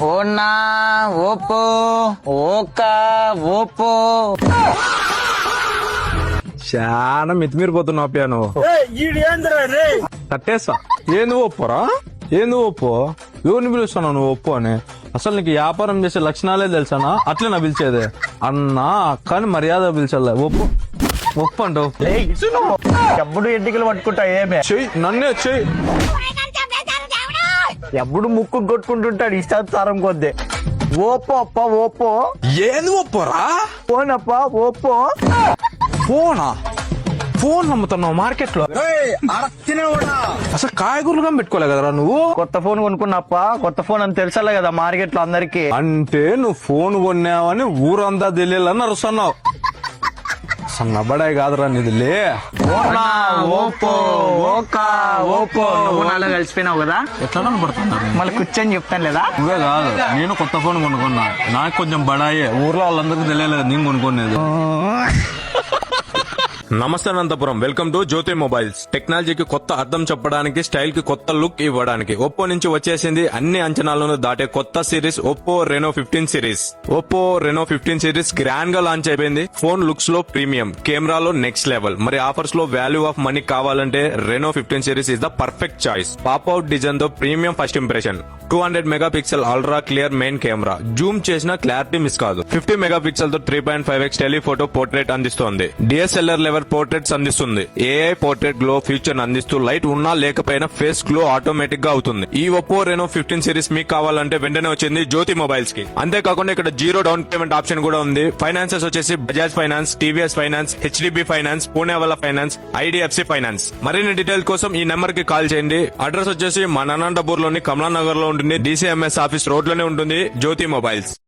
ఓనా ఓపో ఓకా ఓపో. చాలా మితిమీరిపోతున్నావు అప్పయ్య నువ్వు. కట్టేస్తా. ఏంది ఒప్పోరా? ఏంది ఒప్పో? ఎవరిని పిలుస్తున్నావు నువ్వు ఒప్పు అని? అసలు నీకు వ్యాపారం చేసే లక్షణాలే తెలుసానా? అట్లే నా పిలిచేదే అన్నా కానీ మర్యాద పిలిచాలే. ఒప్పు ఒప్పు అంటావు. ఎప్పుడు ఎంటికలు పట్టుకుంటా ఏమే చెయ్యి, నన్నే చెయ్యి. ఎప్పుడు ముక్కు కొట్టుకుంటుంటాడు ఇష్టాచారం కొద్ది. ఓపో అప్ప ఓపో. ఏంది ఒప్పోరా? ఫోన్ అప్ప ఓపో. ఫోనా? ఫోన్ అమ్ముతున్నావు మార్కెట్ లో? అసలు కాయగూరలుగా పెట్టుకోలే కదరా నువ్వు? కొత్త ఫోన్ కొనుక్కున్నప్ప, కొత్త ఫోన్ అని తెలుసలే కదా మార్కెట్ లో అందరికి. అంటే నువ్వు ఫోన్ కొన్నావని ఊరంతా తెలియాలని అరుస్తున్నావు. అసలు నబ్బడాయి కాదురా నిధులే. ఓపో ఓకా ఓపో. నువ్వు నాలో కలిసిపోయినావు కదా, ఎట్లా కనపడుతున్నా? మళ్ళీ కూర్చొని చెప్తాను లేదా? నువ్వే కాదు, నేను కొత్త ఫోన్ కొనుక్కున్నా. నాకు కొంచెం బడాయే, ఊర్లో వాళ్ళందరికీ తెలియలేదు నేను కొనుక్కునేది. నమస్తే Anantapuram, welcome to Jyothi mobiles. టెక్నాలజీకి కొత్త అర్థం చెప్పడానికి, స్టైల్ కి కొత్త లుక్ ఇవ్వడానికి ఒప్పో నుంచి వచ్చేసింది అన్ని అంచనాలను దాటే కొత్త series Oppo Reno 15 series. Oppo Reno 15 series grand గా లాంచ్ అయిపోయింది. ఫోన్ లుక్స్ లో ప్రీమియం, కెమెరాలో నెక్స్ట్ లెవెల్. మరి ఆఫర్స్ లో వాల్యూ ఆఫ్ మనీ కావాలంటే Reno 15 series is the perfect choice. Pop out design తో premium first impression, 200 megapixel ultra clear main camera, zoom చేసిన clarity miss కాదు. 50 మెగాపిక్సెల్ తో 3.5x టెలిఫోటో పోర్ట్రేట్ అందిస్తోంది. డిఎస్ఎల్ఆర్ లెవెల్ పోర్ట్రేట్స్ అందిస్తుంది. AI portrait glow feature అందిస్తూ light ఉన్నా లేకపోయినా face glow automatic గా అవుతుంది. ఈ ఒప్పో రెనో 15 సిరీస్ మీకు కావాలంటే వెంటనే వచ్చింది జ్యోతి మొబైల్స్ కి. అంతేకాకుండా ఇక్కడ 0 డౌన్ పేమెంట్ ఆప్షన్ కూడా ఉంది. ఫైనాన్సెస్ వచ్చేసి Bajaj finance, TVS finance, HDB finance, Poonawalla finance, IDFC finance. మరిన్ని డీటెయిల్ కోసం ఈ నెంబర్ కి కాల్ చేయండి. అడ్రస్ వచ్చేసి మన అనంతపూర్ లోని కమలానగర్ లో ఉంటుంది. డిసిఎంఎస్ ఆఫీస్ రోడ్ లోనే ఉంటుంది జ్యోతి మొబైల్స్.